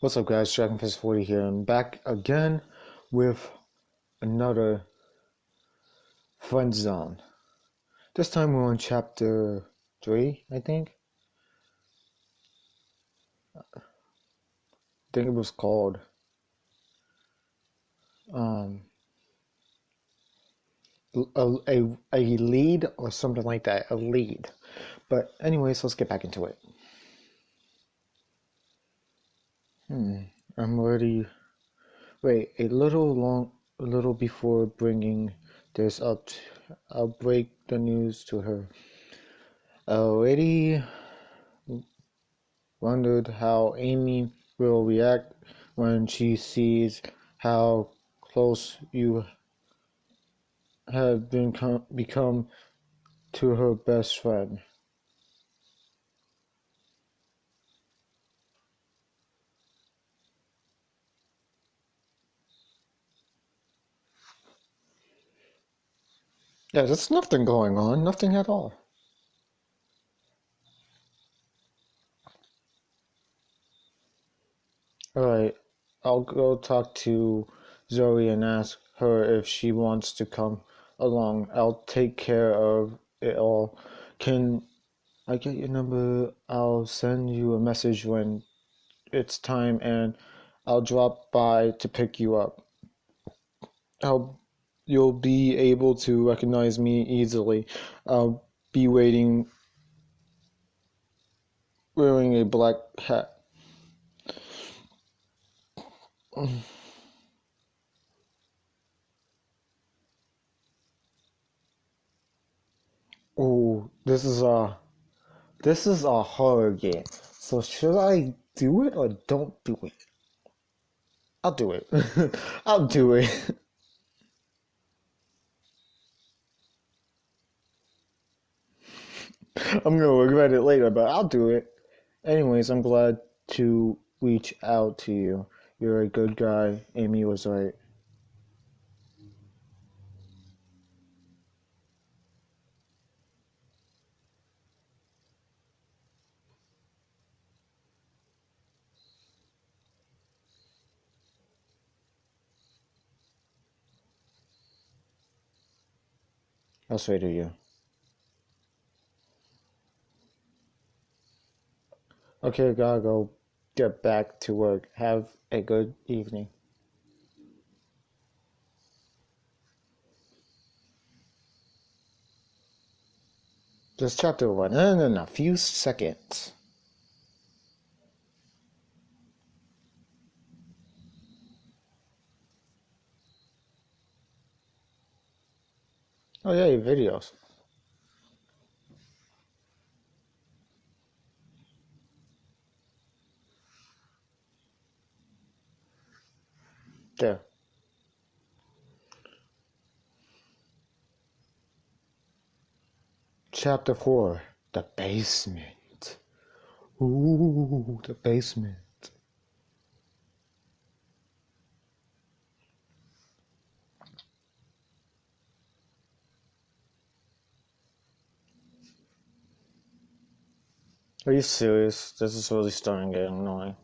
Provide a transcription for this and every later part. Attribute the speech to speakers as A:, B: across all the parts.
A: What's up, guys? DragonFist40 here. I'm back again with another Friend Zone. This time we're on chapter 3, I think. I think it was called um, a lead or something like that. A lead. But anyways, let's get back into it. I'm already... Wait, a little before bringing this up, I'll break the news to her. I already wondered how Amy will react when she sees how close you have become to her best friend. Yeah, there's nothing going on, nothing at all. Alright, I'll go talk to Zoe and ask her if she wants to come along. I'll take care of it all. Can I get your number? I'll send you a message when it's time, and I'll drop by to pick you up. You'll be able to recognize me easily. I'll be wearing a black hat. Oh, this is a horror game. So should I do it or don't do it? I'll do it. I'll do it. I'm gonna regret it later, but I'll do it. Anyways, I'm glad to reach out to you. You're a good guy. Amy was right. I'll say to you. Okay, gotta go get back to work. Have a good evening. Just chapter 1 in a few seconds. Oh yeah, videos. There. Chapter 4. The basement. Ooh, the basement. Are you serious? This is really starting to get annoying.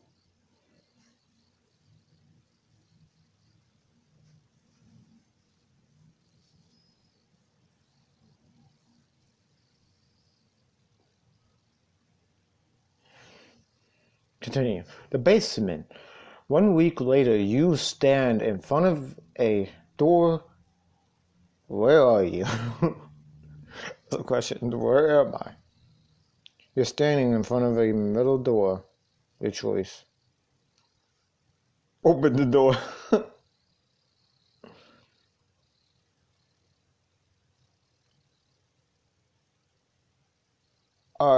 A: Continue. The basement. 1 week later, you stand in front of a door. Where are you? The question. Where am I? You're standing in front of a metal door. Your choice. Open the door.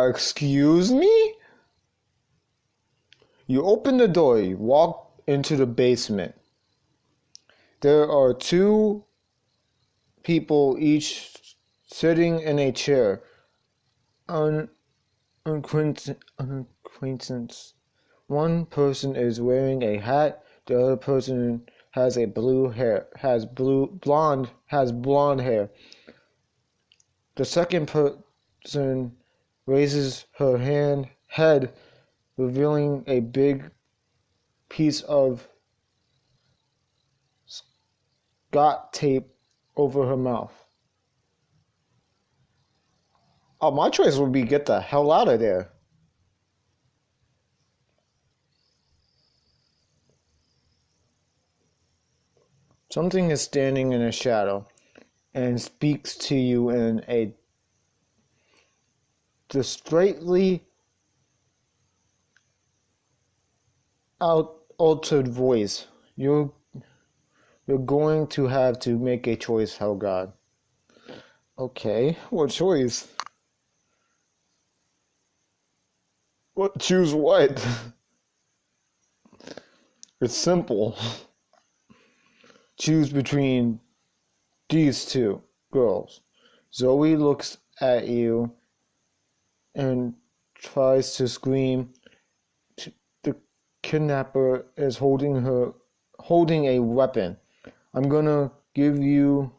A: Excuse me? You open the door, you walk into the basement. There are two people each sitting in a chair. Unacquaintance. One person is wearing a hat, the other person has blonde hair. The second person raises her head, revealing a big piece of Scott tape over her mouth. Oh, my choice would be get the hell out of there. Something is standing in a shadow and speaks to you in a distraitly altered voice. You're going to have to make a choice, Helgod. Okay, what choice? What? Choose what? It's simple. Choose between these two girls. Zoe looks at you and tries to scream. The kidnapper is holding a weapon. I'm gonna give you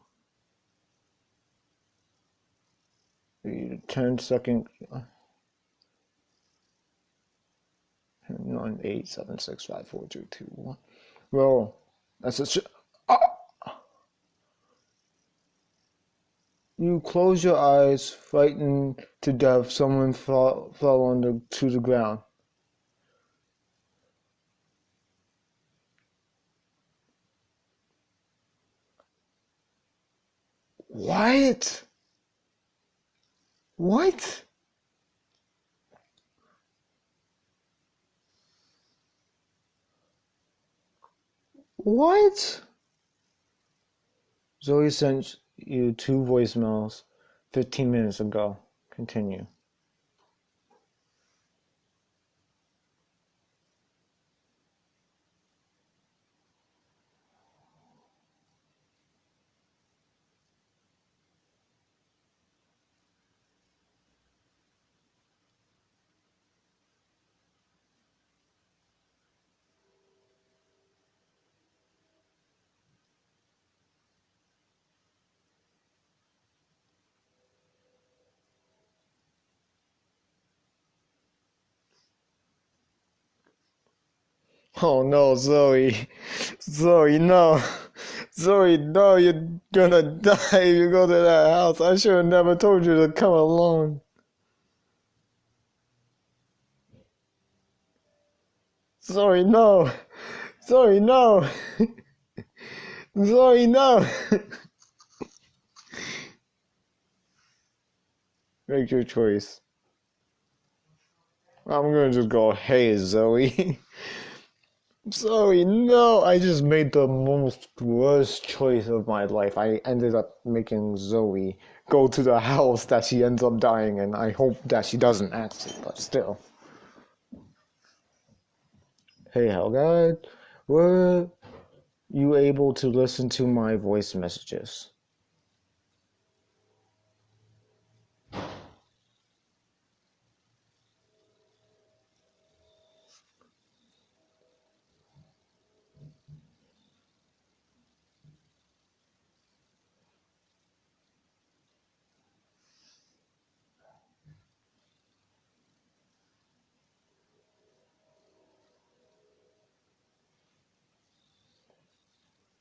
A: 10 seconds. 9, 8, 7, 6, 5, 4, 3, 2, 1. Well, that's a You close your eyes, frightened to death. Someone fell to the ground. What? What? What? Zoe sent you 2 voicemails 15 minutes ago. Continue. Oh no, Zoe. Zoe, no. Zoe, no, you're gonna die if you go to that house. I should have never told you to come alone. Zoe, no. Zoe, no. Zoe, no. Make your choice. I'm gonna just go, hey, Zoe. Zoe, no. I just made the most worst choice of my life. I ended up making Zoe go to the house that she ends up dying in. I hope that she doesn't actually, but still. Hey, Helgad, were you able to listen to my voice messages?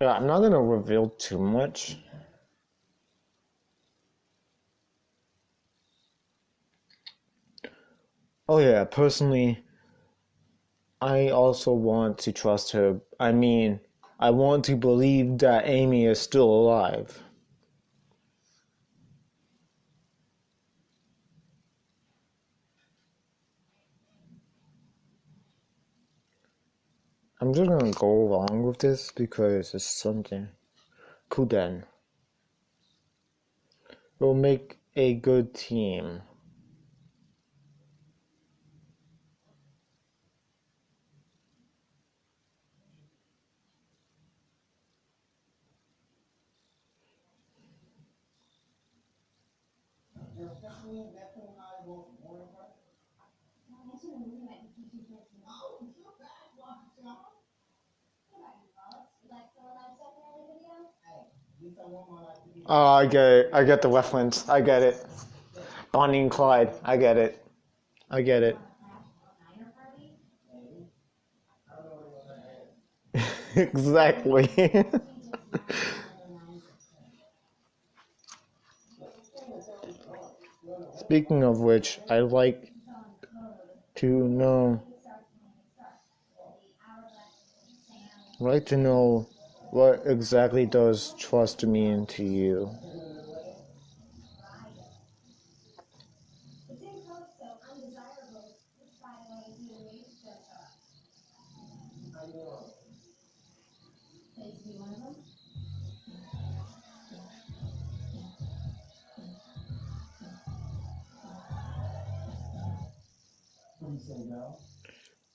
A: Yeah, I'm not gonna reveal too much. Oh yeah, personally, I also want to trust her. I mean, I want to believe that Amy is still alive. I'm just gonna go along with this because it's something. Cool then. We'll make a good team. Oh, I get it. I get the reference. I get it. Bonnie and Clyde. I get it. I get it. Exactly. Speaking of which, I'd to know, like to know what exactly does trust mean to you?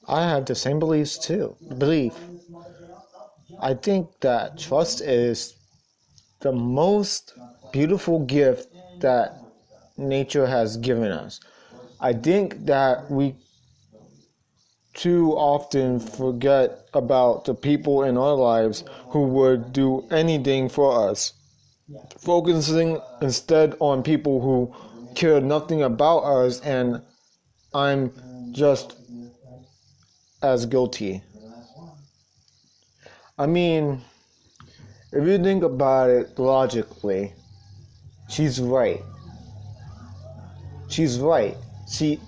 A: I have the same beliefs too. Belief. I think that trust is the most beautiful gift that nature has given us. I think that we too often forget about the people in our lives who would do anything for us, focusing instead on people who care nothing about us, and I'm just as guilty. I mean, if you think about it logically, she's right. She's right.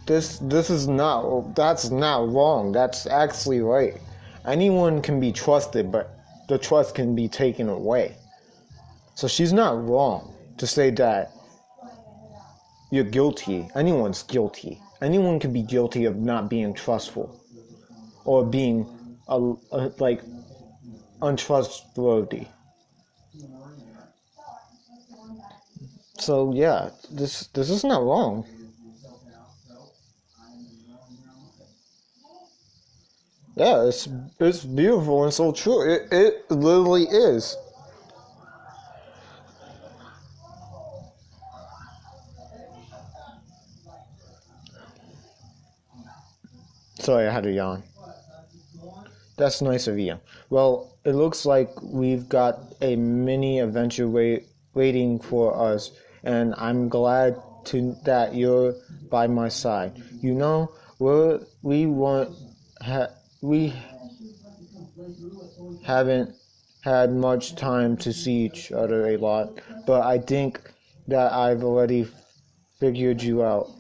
A: This is not, that's not wrong. That's actually right. Anyone can be trusted, but the trust can be taken away. So she's not wrong to say that you're guilty. Anyone's guilty. Anyone can be guilty of not being trustful or being like untrustworthy. So yeah, this is not wrong. Yeah, it's beautiful and so true. It literally is. Sorry, I had a yawn. That's nice of you. Well, it looks like we've got a mini adventure waiting for us, and I'm glad that you're by my side. You know, we want we haven't had much time to see each other a lot, but I think that I've already figured you out.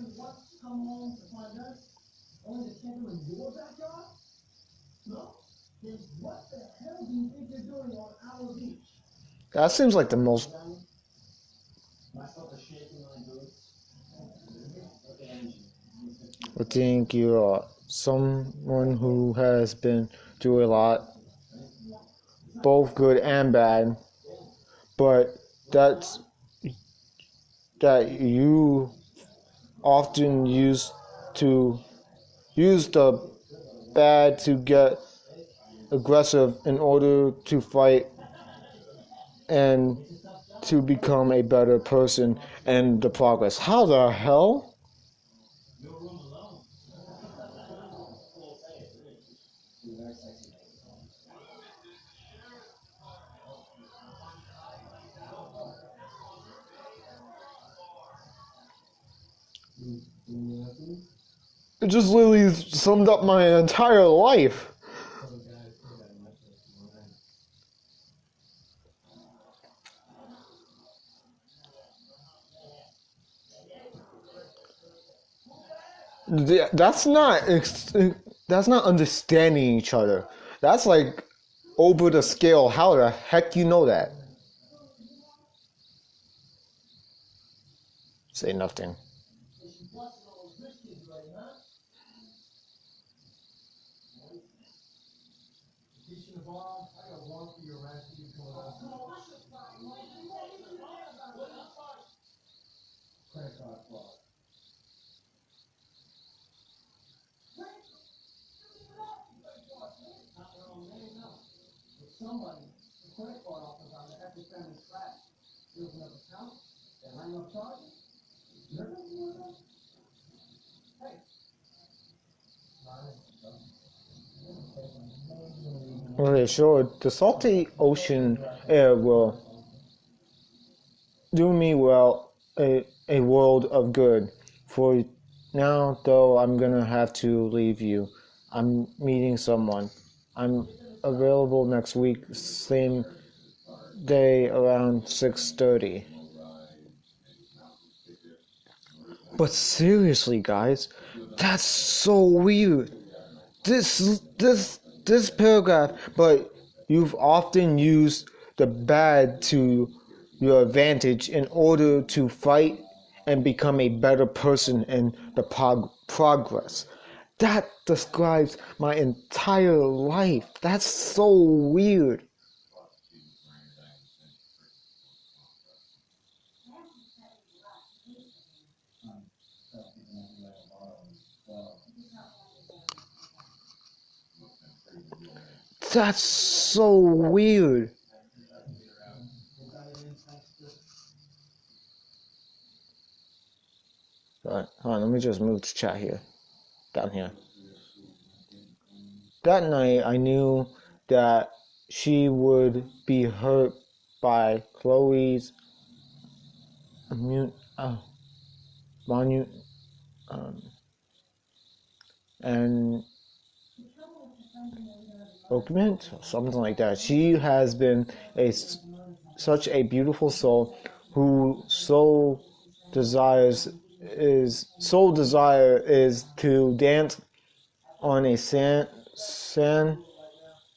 A: That seems like the most. I think you are someone who has been through a lot, both good and bad, but that's that you often to use the bad to get aggressive in order to fight and to become a better person and the progress. How the hell? It just literally summed up my entire life. That's not that's not understanding each other. That's like over the scale. How the heck you know that? Say nothing. Okay, sure. The salty ocean air will do me well a world of good. For now, though, I'm gonna have to leave you. I'm meeting someone. I'm available next week, same day around 6:30. But seriously, guys, that's so weird. This paragraph, but you've often used the bad to your advantage in order to fight and become a better person in the progress. That describes my entire life. That's so weird. That's so weird. Hold on, let me just move the chat here, down here. That night, I knew that she would be hurt by Chloe's monument and argument, something like that. She has been such a beautiful soul who sole desire is to dance on a sand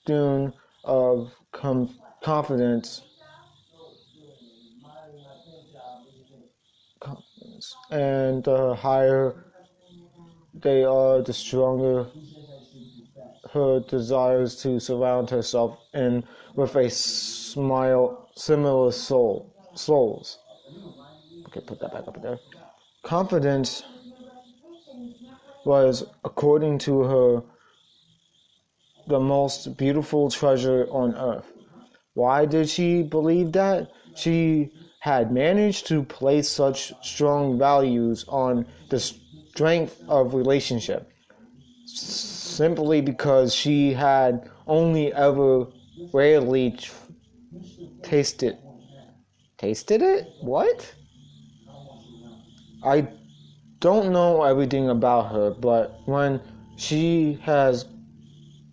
A: dune of confidence, and the higher they are, the stronger her desires to surround herself in with a similar souls. Okay, put that back up there. Confidence was, according to her, the most beautiful treasure on earth. Why did she believe that? She had managed to place such strong values on the strength of relationship simply because she had only ever rarely tasted it? What? I don't know everything about her, but when she has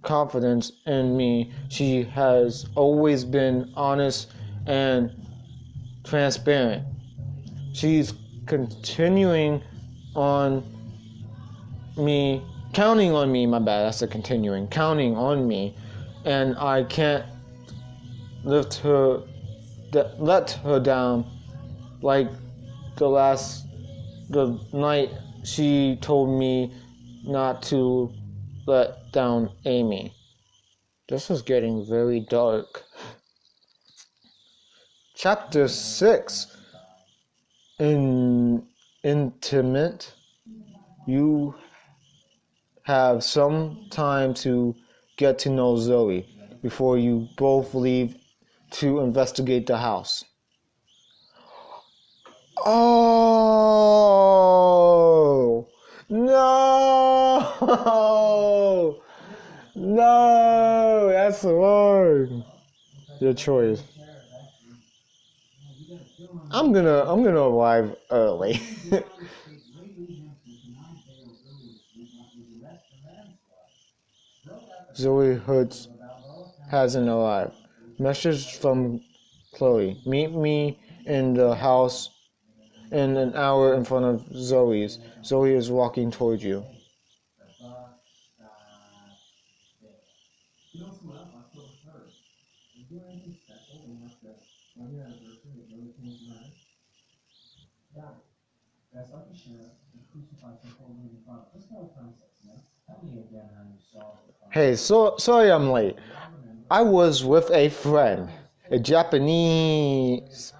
A: confidence in me, she has always been honest and transparent. She's continuing on me, counting on me, my bad, that's a continuing, counting on me, and I can't let her down like the night she told me not to let down Amy. This is getting very dark. Chapter 6. Intimate. You have some time to get to know Zoe before you both leave to investigate the house. Oh! No! No! That's wrong. Your choice. I'm gonna arrive early. Zoe Hoods hasn't arrived. Message from Chloe. Meet me in the house in an hour in front of Zoe's. Zoe is walking towards you. Hey, sorry I'm late. I was with a friend, a Japanese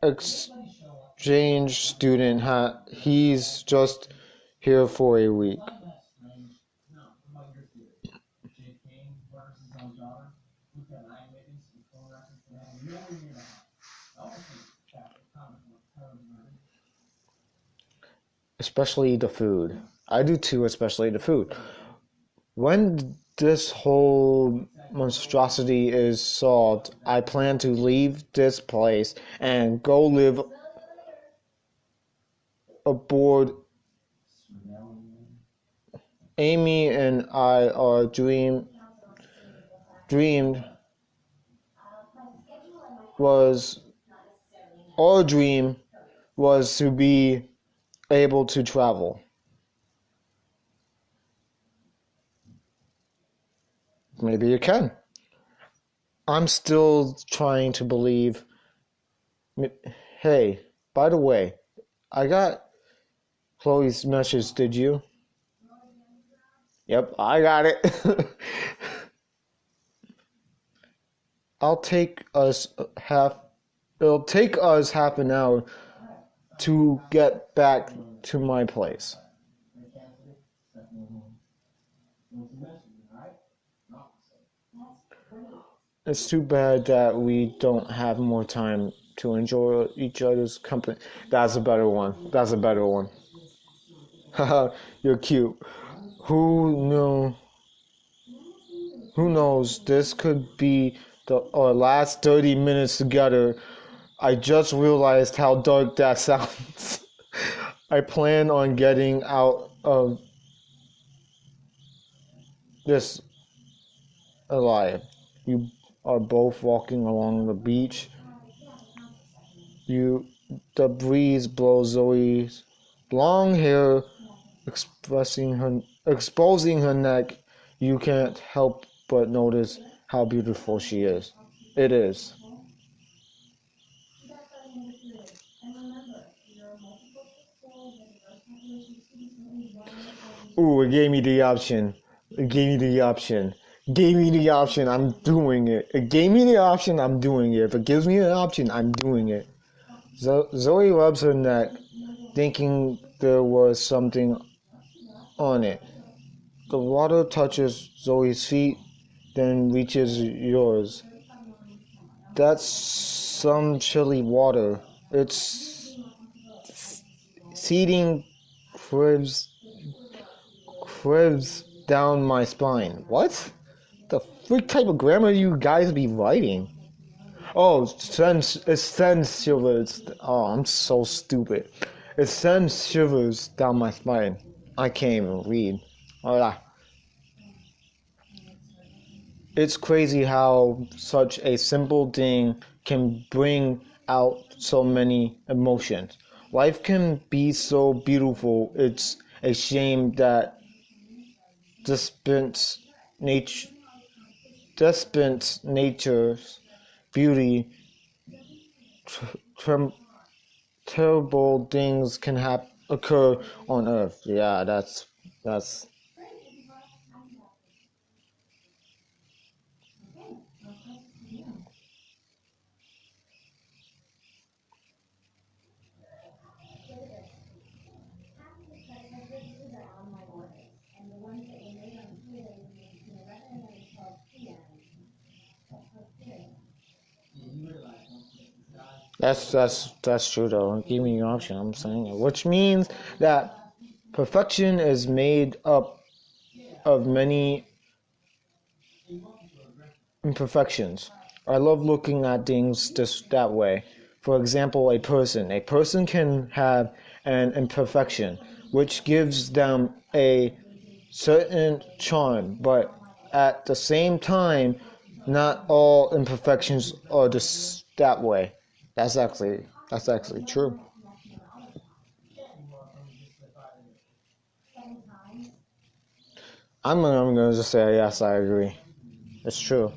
A: exchange student. He's just here for a week. Especially the food. I do too, especially the food. When this whole monstrosity is solved, I plan to leave this place and go live aboard. Amy and I are dreamed was our dream was to be able to travel. Maybe you can. I'm still trying to believe. Hey, by the way, I got Chloe's message, did you? Yep, I got it. It'll take us half an hour to get back to my place. It's too bad that we don't have more time to enjoy each other's company. That's a better one. Haha, you're cute. Who knew? Who knows? This could be our last 30 minutes together. I just realized how dark that sounds. I plan on getting out of this alive. You are both walking along the beach. The breeze blows Zoe's long hair, exposing her neck. You can't help but notice how beautiful she is. It is. Ooh, it gave me the option. I'm doing it. It gave me the option, I'm doing it. If it gives me an option, I'm doing it. Zoe rubs her neck, thinking there was something on it. The water touches Zoe's feet, then reaches yours. That's some chilly water. It's seeding cribs down my spine. What? The freak type of grammar you guys be writing? Oh, it sends shivers. Oh, I'm so stupid. It sends shivers down my spine. I can't even read. Hola. It's crazy how such a simple thing can bring out so many emotions. Life can be so beautiful. It's a shame that despite nature's beauty, terrible things can occur on Earth. Yeah, that's. That's true though. Give me the option. I'm saying it, which means that perfection is made up of many imperfections. I love looking at things just that way. For example, a person. A person can have an imperfection, which gives them a certain charm, but at the same time, not all imperfections are just that way. That's actually true. I'm gonna just say yes, I agree. It's true.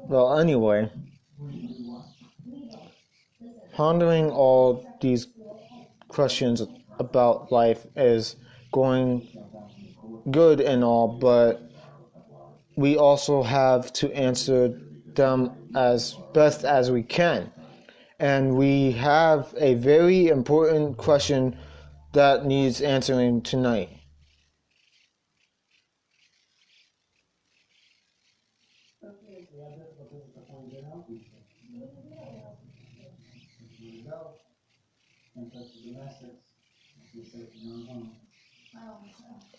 A: Well, anyway, pondering all these questions about life is going good and all, but we also have to answer them as best as we can. And we have a very important question that needs answering tonight.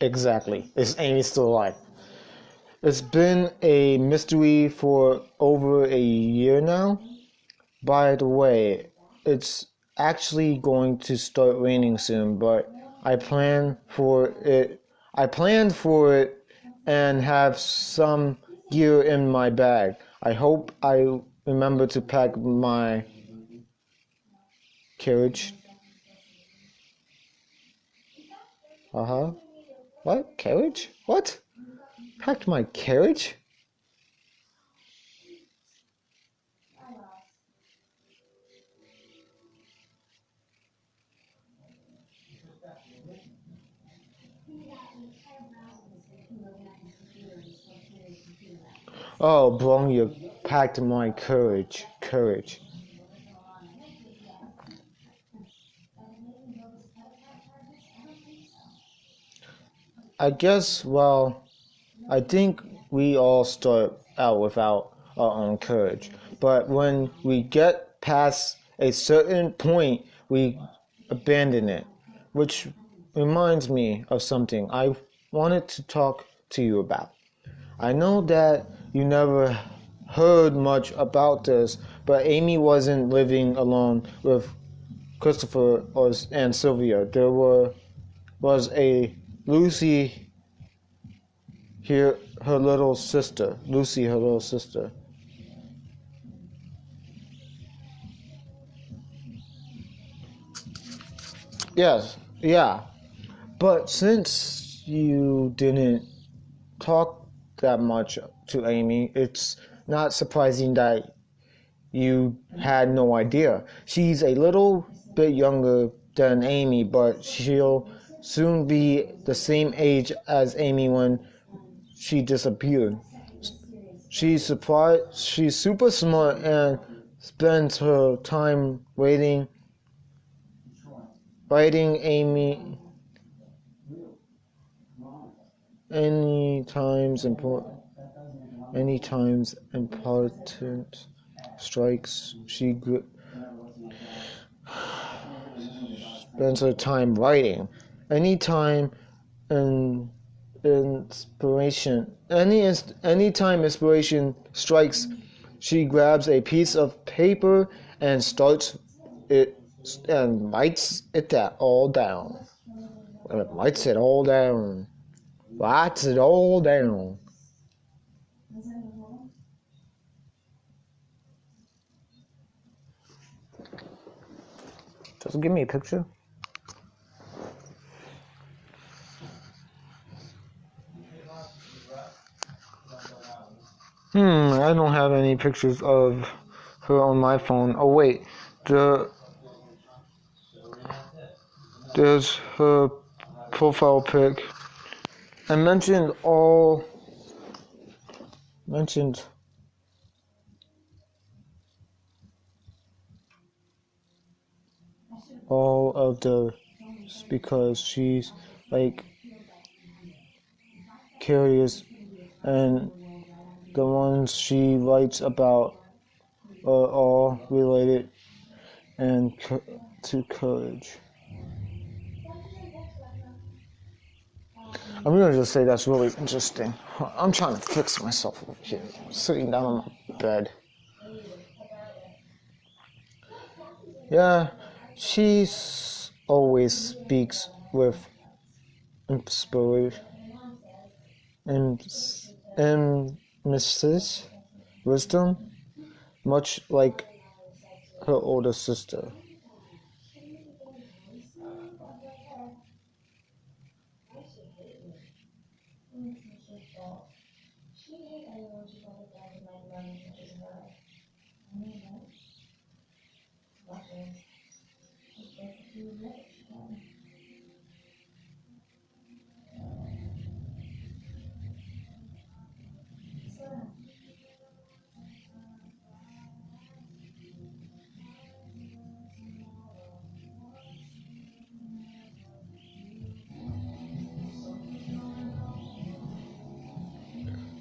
A: Exactly. Is Amy still alive? It's been a mystery for over a year now. By the way, it's actually going to start raining soon, but I planned for it and have some gear in my bag. I hope I remember to pack my carriage. What? Carriage? What? Packed my carriage? Oh, Bron, you packed my courage. Courage. I guess, well, I think we all start out without our own courage. But when we get past a certain point, we abandon it. Which reminds me of something I wanted to talk to you about. I know that you never heard much about this, but Amy wasn't living alone with Christopher and Sylvia. There was a Lucy here, her little sister. Lucy, her little sister. Yes, yeah. But since you didn't talk that much to Amy, it's not surprising that you had no idea. She's a little bit younger than Amy, but she'll soon be the same age as Amy when she disappeared. She's super smart and spends her time writing Amy any times important strikes. She spends her time writing. Anytime an anytime inspiration strikes, she grabs a piece of paper and starts it and writes it all down. Writes it all down. Writes it all down. Just give me a picture. I don't have any pictures of her on my phone. Oh wait, there's her profile pic. I mentioned all of the because she's like curious, and the ones she writes about are all related and to courage. I'm gonna just say that's really interesting. I'm trying to fix myself over here, sitting down on my bed. Yeah, she always speaks with inspiration and Mrs. Wisdom, much like her older sister.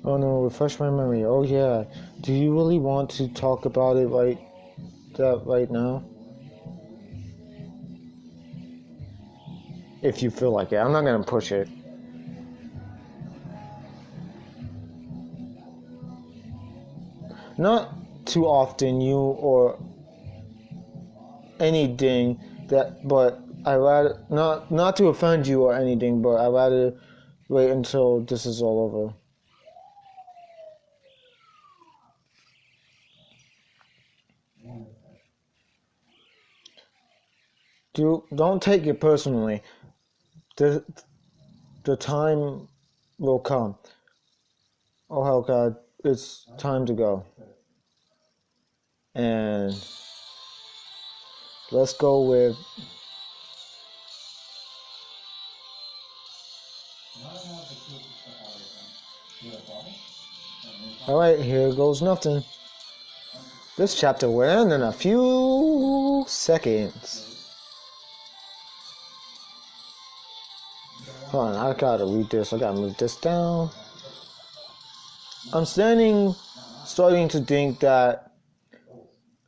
A: Oh no, refresh my memory. Oh yeah. Do you really want to talk about it right now? If you feel like it. I'm not gonna push it. Not too often, you or anything but I rather not to offend you or anything, but I rather wait until this is all over. Don't take it personally. The time will come. Oh hell God, it's time to go. And let's go with alright, here goes nothing. This chapter will end in a few seconds. Hold on, I gotta read this. I gotta move this down. I'm starting to think that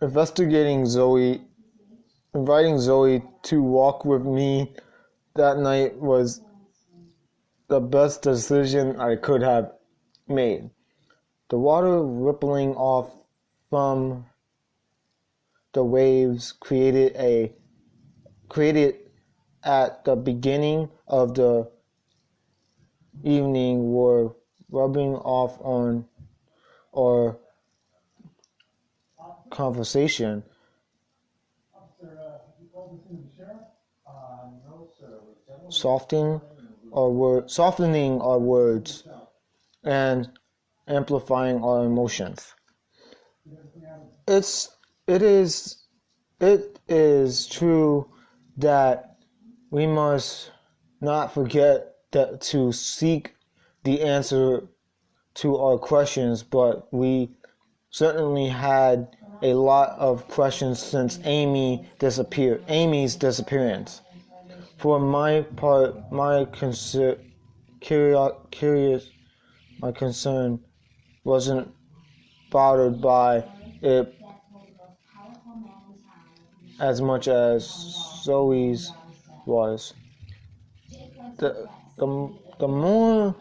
A: inviting Zoe to walk with me that night was the best decision I could have made. The water rippling off from the waves created at the beginning of the evening were rubbing off on our conversation, softening our words and amplifying our emotions. It is true that we must not forget that to seek the answer to our questions, but we certainly had a lot of questions since Amy's disappearance. For my part, my concern wasn't bothered by it as much as Zoe's was. The more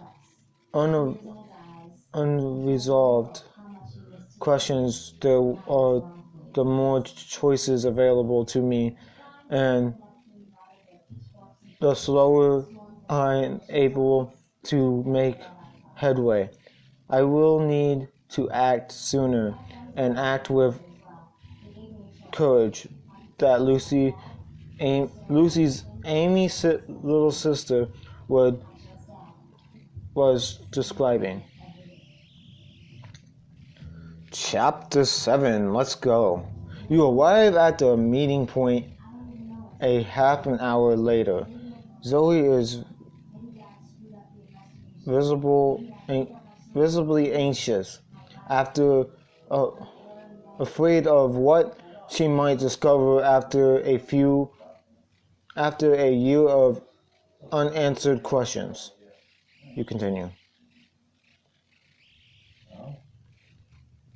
A: unresolved questions there are, the more choices available to me, and the slower I'm able to make headway. I will need to act sooner and act with courage that Amy's little sister was describing. Chapter 7, let's go. You arrive at the meeting point a half an hour later. Zoe is visibly anxious, afraid of what she might discover after a year of unanswered questions. You continue.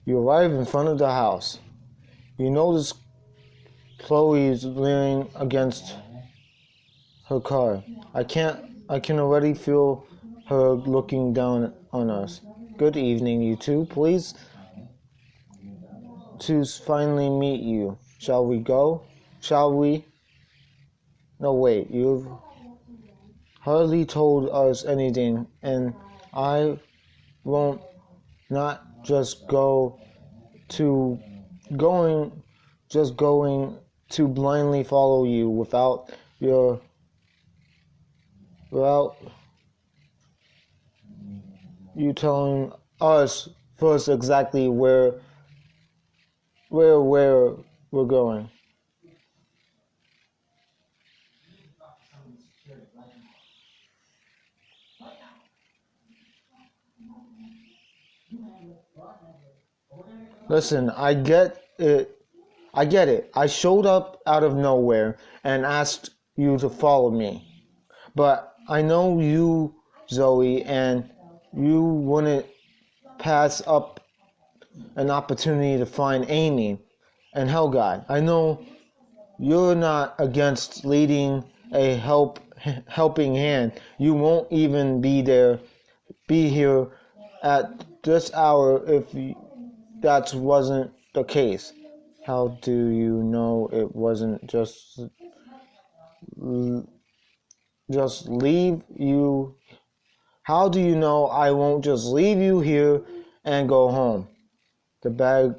A: You arrive in front of the house. You notice Chloe's leaning against her car. I can already feel her looking down on us. Good evening, you two. Pleased to finally meet you. Shall we go? Shall we? No, wait. You've hardly told us anything, and I won't not just going to blindly follow you without you telling us first exactly where we're going. Listen, I get it. I showed up out of nowhere and asked you to follow me. But I know you, Zoe, and you wouldn't pass up an opportunity to find Amy and Helgod. I know you're not against leading a helping hand. You won't even be here at this hour if that wasn't the case. How do you know it wasn't just leave you? How do you know I won't just leave you here and go home? The bags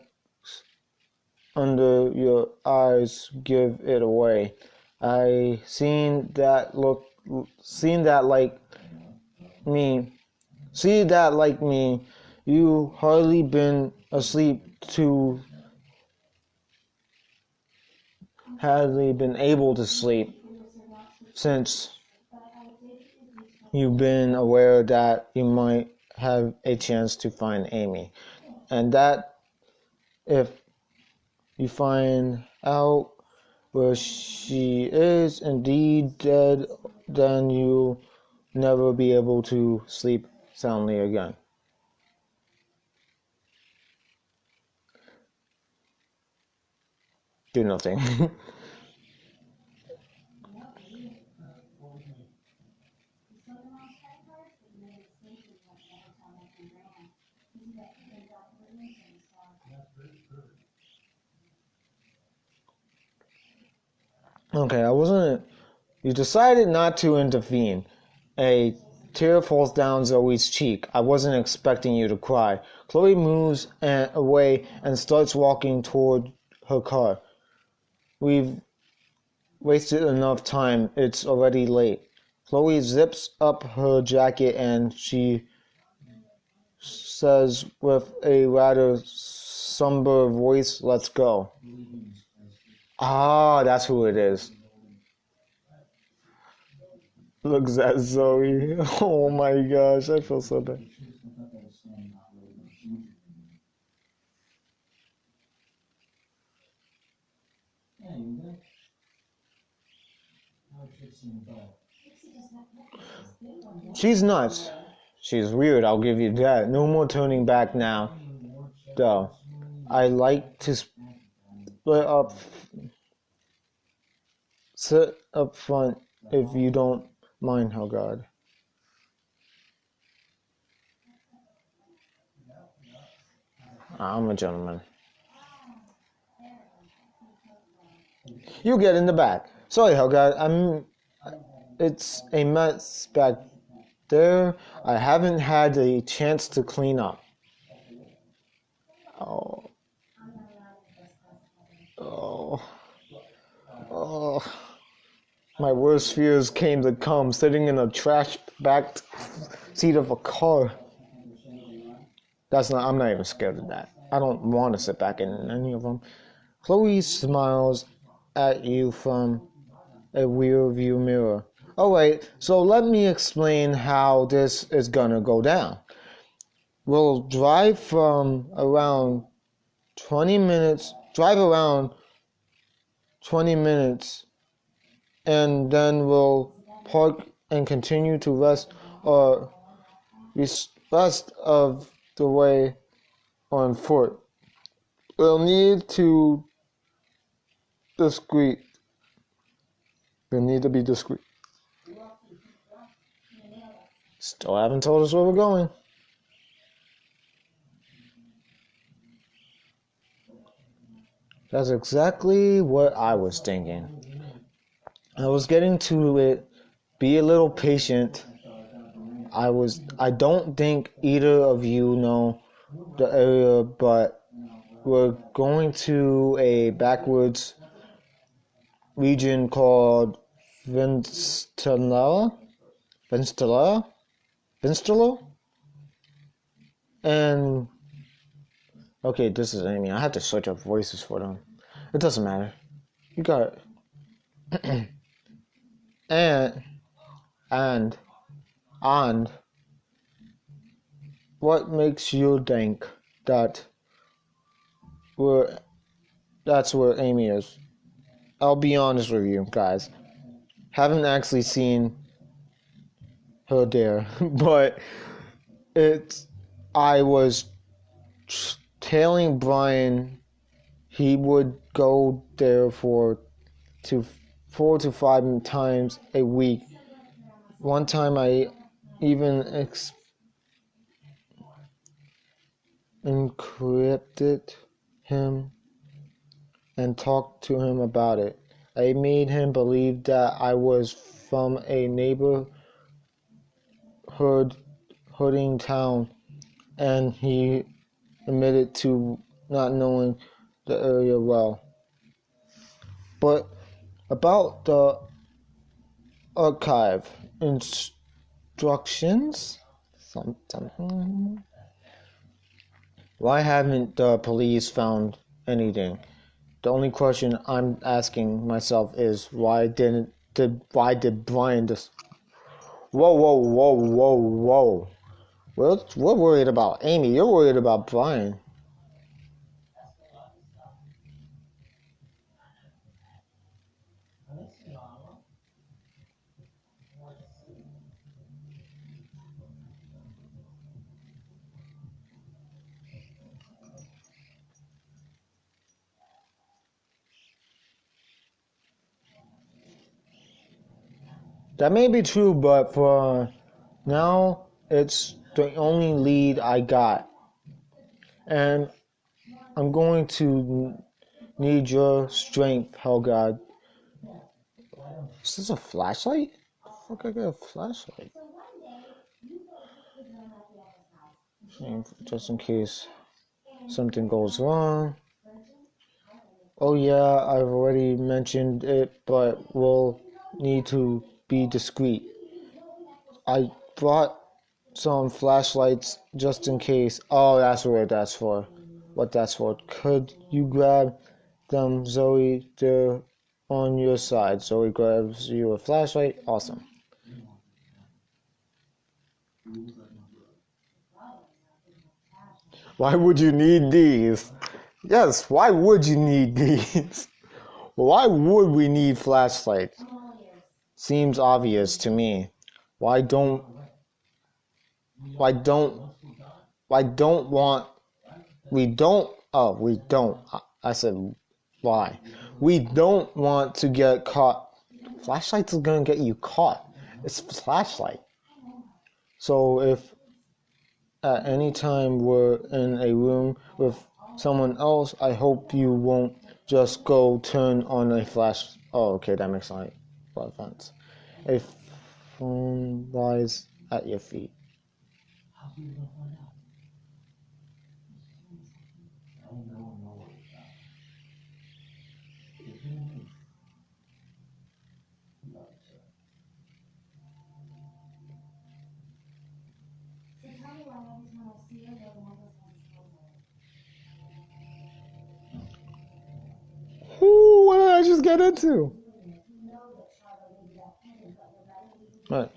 A: under your eyes give it away. I seen that like me, you hardly been asleep to hardly been able to sleep since you've been aware that you might have a chance to find Amy, and that if you find out where she is indeed dead, then you'll never be able to sleep soundly again. Do nothing. Okay, you decided not to intervene. A tear falls down Zoe's cheek. I wasn't expecting you to cry. Chloe moves away and starts walking toward her car. We've wasted enough time. It's already late. Chloe zips up her jacket and she says with a rather somber voice, "Let's go." Ah, that's who it is. Looks at Zoe. Oh my gosh, I feel so bad. She's nuts. She's weird, I'll give you that. No more turning back now, though. I like to sit up front if you don't mind, oh God. I'm a gentleman. You get in the back. Sorry, Helga. It's a mess back there. I haven't had a chance to clean up. Oh. Oh. Oh. My worst fears came to come, sitting in a trash-backed seat of a car. I'm not even scared of that. I don't want to sit back in any of them. Chloe smiles at you from a rear view mirror. Alright, so let me explain how this is gonna go down. We'll drive around 20 minutes, and then we'll park and continue to rest of the way on foot. We'll need to discreet. We'll need to be discreet. Still haven't told us where we're going. That's exactly what I was thinking. I was getting to it. Be a little patient. I don't think either of you know the area, but we're going to a backwoods region called Vinstala? And okay, this is Amy. I had to search up voices for them. It doesn't matter. You got it. and what makes you think that that's where Amy is? I'll be honest with you guys. Haven't actually seen her there, but I was telling Brian he would go there for 4 to 5 times a week. One time I even encrypted him and talked to him about it. I made him believe that I was from a hooding town, and he admitted to not knowing the area well. But About the archive instructions? Something. Why haven't the police found anything? The only question I'm asking myself is why did Brian just... Whoa. We're worried about Amy. You're worried about Brian. That may be true, but for now, it's the only lead I got. And I'm going to need your strength, Helgad. Is this a flashlight? Fuck, I got a flashlight. Just in case something goes wrong. Oh yeah, I've already mentioned it, but we'll need to be discreet. I brought some flashlights just in case. Oh, that's what that's for. What that's for. Could you grab them, Zoe? They're on your side. Zoe grabs you a flashlight. Awesome. Why would you need these? Yes, why would you need these? Why would we need flashlights? Seems obvious to me. Why don't we don't I said why. We don't want to get caught. Flashlights is gonna get you caught. It's a flashlight. So if at any time we're in a room with someone else, I hope you won't just go turn on a flash. Oh, okay, that makes a lot of sense. A phone lies at your feet. Ooh, what did I just get into? Right.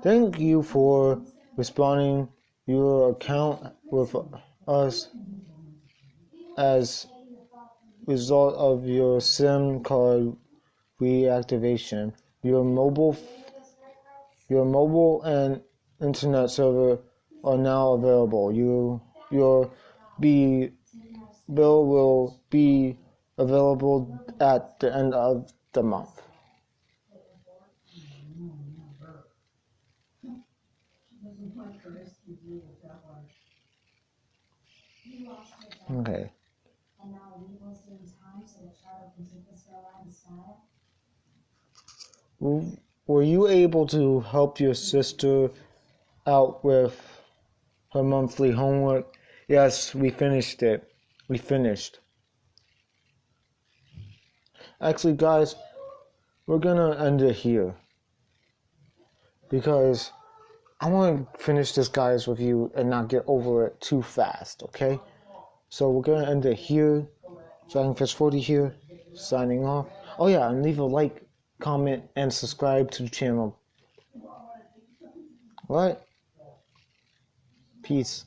A: Thank you for responding your account with us as result of your SIM card reactivation. Your mobile and internet server are now available. Your bill will be available at the end of the month. Okay. Were you able to help your sister out with her monthly homework? Yes, we finished it. We finished. Actually, guys, we're gonna end it here because I want to finish this guys review and not get over it too fast, okay? So we're gonna end it here. Dragonfish40 here, signing off. Oh yeah, and leave a like, comment, and subscribe to the channel. Alright? Peace.